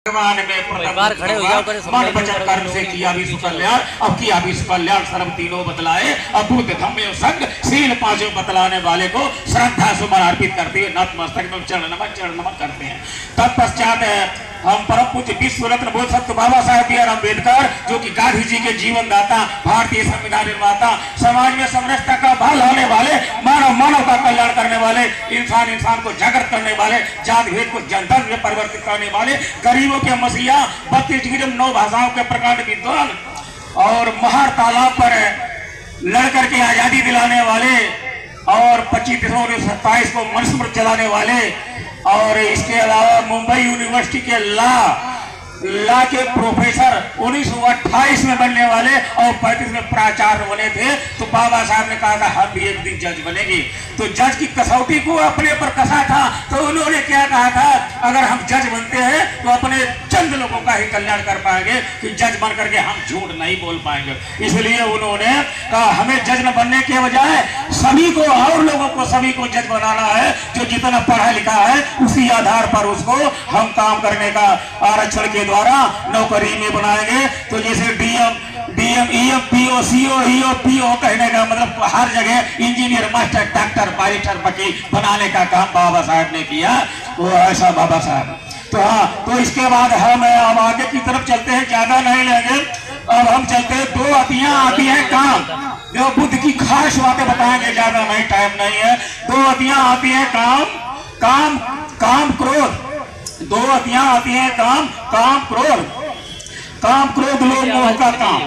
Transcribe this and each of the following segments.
भगवान में खड़े हो जाओ, मन वचन कर्म से किया भी सुकल्याण, अब किया भी सुकल्याण सर्व तीनों बतलाए, अभूत धम्म संग शील पांचों बतलाने वाले को श्रद्धा सुमन अर्पित करते हुए नतमस्तक में चरण नमन करते हैं। तत्पश्चात हम परम पूज्य विश्व रत्न बोधसत्व बाबा साहेब बी आर अम्बेडकर, जो कि गांधी जी के जीवन दाता, भारतीय संविधान निर्माता, समाज में समरसता का भाव होने वाले, मानव का कल्याण करने वाले, इंसान को जागृत करने वाले, जाति भेद को जनता में परिवर्तित करने वाले, गरीबों के मसीहा, 32 9 भाषाओं के प्रकांड विद्वान और महार तालाब पर लड़ करके आजादी दिलाने वाले और 25 को मनुस्मृति चलाने वाले, और इसके अलावा मुंबई यूनिवर्सिटी के ला के प्रोफेसर 1928 में बनने वाले और 35 में प्राचार्य बने थे। तो बाबा साहब ने कहा था हम भी एक दिन जज बनेंगे। तो जज की कसौटी को अपने पर कसा था। तो उन्होंने क्या कहा था, अगर हम जज बनते हैं तो अपने चंद लोगों का ही कल्याण कर पाएंगे, कि जज बन करके हम झूठ नहीं बोल पाएंगे। इसलिए उन्होंने कहा हमें जज न बनने के बजाय सभी को और लोगों को सभी को जज बनाना है। जो जितना पढ़ा लिखा है उसी आधार पर उसको हम काम करने का आरक्षण के द्वारा नौकरी में बनाएंगे। तो जैसे DM EM PO CO EO PO कहने का मतलब हर जगह इंजीनियर मास्टर डॉक्टर बैरिस्टर वकील बनाने का काम बाबा साहब ने किया। वो ऐसा बाबा साहब। तो हाँ, तो इसके बाद हम अब आगे की तरफ चलते हैं, ज्यादा नहीं लेंगे। अब हम चलते हैं, 2 अतियां आती हैं काम, जो बुद्ध की खास बातें बताएंगे, ज्यादा नहीं, टाइम नहीं है। 2 अतियां आती हैं काम क्रोध। 2 अतियां आती हैं काम क्रोध लोग मोह का काम,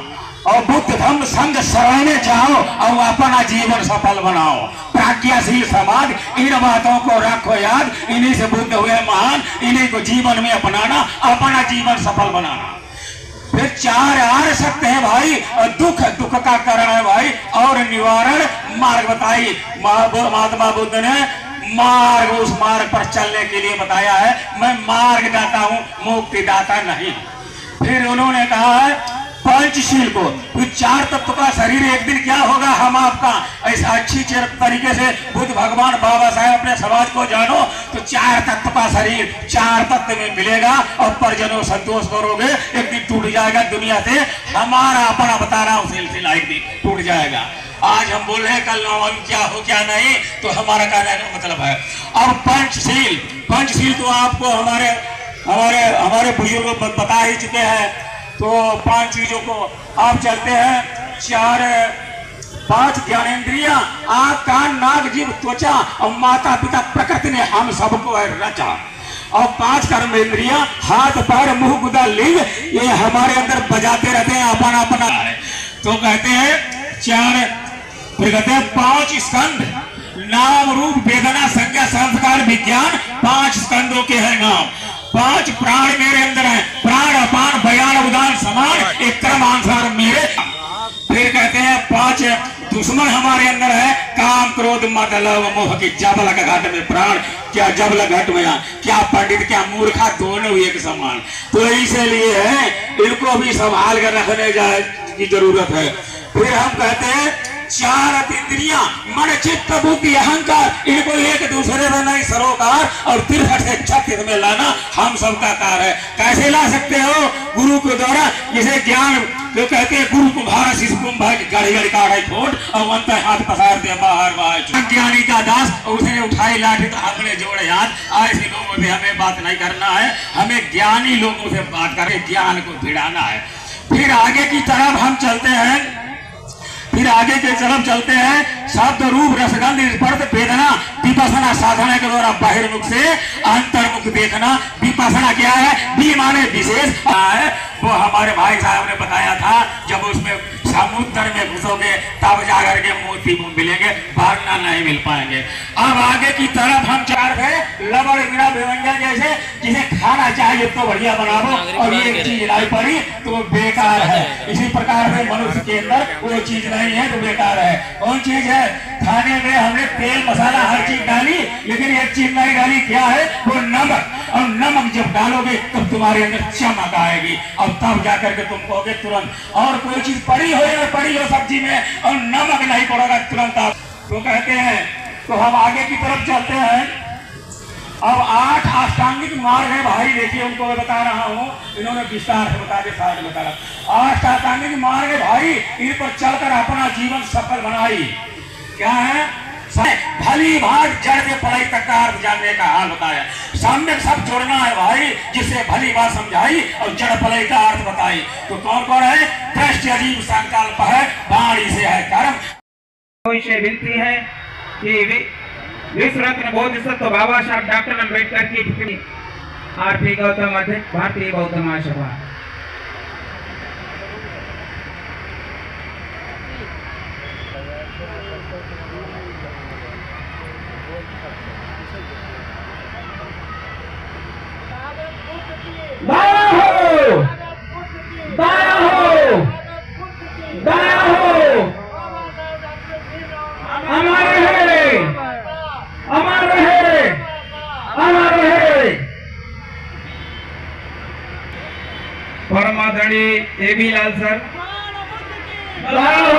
और बुद्ध धम्म संग शरण में जाओ और अपना जीवन सफल बनाओ। प्राज्ञाशील समाज, इन बातों को रखो याद, इन्हीं से बुद्ध हुए महान, इन्हीं को जीवन में अपनाना, अपना जीवन सफल बनाना। फिर 4 आर सकते हैं भाई, दुख का कारण है भाई, और निवारण मार्ग बताई। महात्मा बुद्ध ने उस मार्ग पर चलने के लिए बताया है। मैं मार्ग दाता हूँ, मुक्ति दाता नहीं। फिर उन्होंने कहा है पंचशील को, तो 4 तत्व का शरीर एक दिन क्या होगा हम आपका, ऐसा अच्छी तरीके से बुद्ध भगवान बाबा साहेब अपने समाज को जानो। तो 4 तत्व का शरीर 4 तत्व में मिलेगा, और परिजनों संतोष करोगे, एक दिन टूट जाएगा दुनिया से। हमारा अपना बता रहा हूँ सिलसिला एक दिन टूट जाएगा। आज हम बोल रहे हैं, कल क्या हो क्या नहीं, तो हमारा कहने का मतलब है। अब पंचशील तो आपको हमारे बुजुर्ग बता ही चुके हैं। तो 5 चीजों को आप चलते हैं। 5 ज्ञानेंद्रियां, आँख कान नाक जीभ त्वचा, और माता पिता प्रकृति ने हम सबको रचा। और 5 कर्मेंद्रियां, हाथ पैर मुंह गुदा लिंग, ये हमारे अंदर बजाते रहते हैं अपना है। तो कहते हैं 5 स्कंद, नाम रूप वेदना संज्ञा संस्कार विज्ञान, 5 स्कंदों के हैं नाम। 5 प्राण मेरे अंदर है, प्राण अपान बयान उदान समान, एक क्रमानुसार मेरे। फिर कहते हैं 5 दुश्मन हमारे अंदर है, काम क्रोध मद लोभ मोह की जबल घाट में प्राण, क्या जबल घाट में, क्या पंडित क्या मूर्खा, दोनों एक समान। तो इसीलिए है इनको भी संभाल कर रखने की जरूरत है। फिर हम कहते हैं 4 इंद्रियां, मन चित्त बुद्धि अहंकार, इनको एक दूसरे में नहीं सरोकार, और 63 से 36 में लाना हम सबका कार्य है। कैसे ला सकते हो? गुरु के द्वारा। जिसे ज्ञान जो कहते हैं गुरु कुम्हार शिष्य कुम्हार, गाड़ी काढ़े खोट, और अंत हाथ पसार दे बाहर। ज्ञानी का दास, उसने उठाई लाठी तो अपने जोड़े हाथ। ऐसे लोगों से हमें बात नहीं करना है, हमें ज्ञानी लोगों से बात करके ज्ञान को भिड़ाना है। फिर आगे की तरफ हम चलते हैं। शब्द रूप रसगंध स्पर्श वेदना, विपස්සना साधना के द्वारा बहिर्मुख से अंतर्मुख देखना। विपස්සना क्या है? बी माने विशेष है। वो हमारे भाई साहब ने बताया था, जब उसमें समुद्र में घुसोगे तब जाकर के मोती मिलेंगे, वरना नहीं मिल पाएंगे। अब आगे की तरफ हम 4 है, लवण मीठा व्यंजन, जैसे जिसे खाना चाहिए तो बढ़िया बनाओ, और ये चीज लाई पड़ी तो बेकार है। इसी प्रकार से मनुष्य के अंदर वो चीज नहीं है तो बेकार है। कौन चीज है? खाने में हमने तेल मसाला हर चीज डाली, लेकिन एक चीज नहीं डाली, क्या है? वो नमक। और नमक जब डालोगे तब तुम्हारे अंदर चमक आएगी, और तब जाकर के तुम कहोगे तुरंत। और कोई चीज पड़ी हो सब्जी में, और नमक नहीं पड़ेगा तुरंत आप तो कहते हैं। तो हम आगे की तरफ चलते हैं। अब 8 अष्टांगिक मार्ग है भाई, देखिए उनको मैं बता रहा हूँ, इन्होंने विस्तार से बता दिया, साथ बता रहा। 8 अष्टांगिक मार्ग है भाई, इन पर चलकर अपना जीवन सफल बनाई। क्या है? भली भाग जड़ के पलाई तक का अर्थ जानने का हाल बताया। सामने सब जोड़ना है भाई, जिससे भली बात समझाई और जड़ पलाई का अर्थ बताई। तो कौन कौन है? दृष्टि अजीब संकल्प है, वाणी से है कर्म। से विनती है कि विश्व रत्न बोधिसत्व बाबा साहब डॉक्टर अम्बेडकर की टिप्पणी आरपी गौतम अध्यक्ष भारतीय बौद्ध महासभा। दया हो, दया हो, दया हो, अमर रहे, अमर रहे, अमर रहे। परमादरणीय एबी लाल सर, दया हो,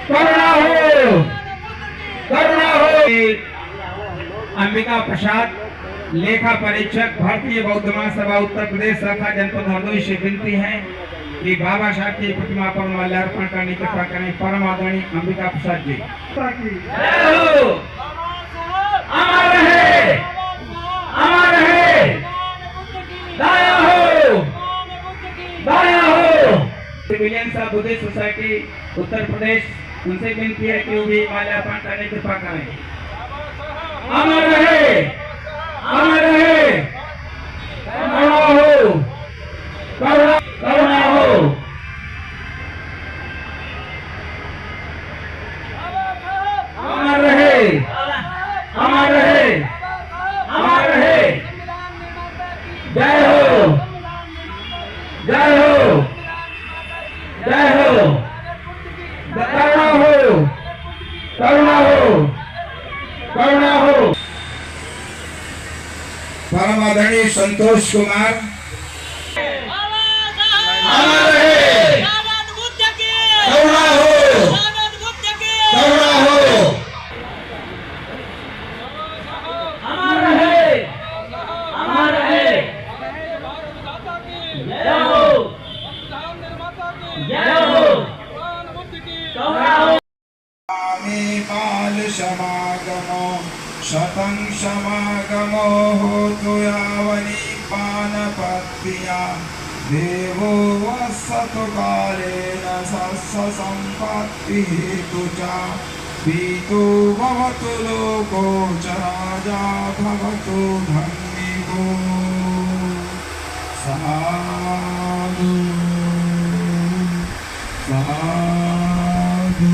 करुणा हो, करुणा हो। अंबिका प्रसाद लेखा परीक्षक भारतीय बौद्ध महासभा उत्तर प्रदेश शाखा जनपद हरदोई से विनती है कि बाबा साहब की प्रतिमा पर माल्यार्पण करने की कृपा करें। परम आदरणीय अंबिका प्रसाद जी। अमर रहे, अमर रहे, दया हो, दया हो। विलियम साहब बुद्धिस्ट सोसाइटी उत्तर प्रदेश, उनसे विनती है कि वो भी माल्यार्पण करने की कृपा करें। अमर रहे, अमर रहे, करुणा हो, करुणा, करुणा हो। अमर रहे, अमर रहे, अमर रहे। जय हो, जय हो, जय हो। करुणा हो, करुणा हो, करुणा हो। परम आदरणीय संतोष कुमार, अमर रहे, करुणा हो, करुणा हो। अमर रहे, अमर रहे, जय हो, जय हो, करुणा हो। काल समागमो शतं समागमो होतु यावनी पानपत्या देवो वसतु कालेन सस्य संपत्ति हेतु च पीतो भवतु लोको च राजा भवतु धन्यो। साधु साधु।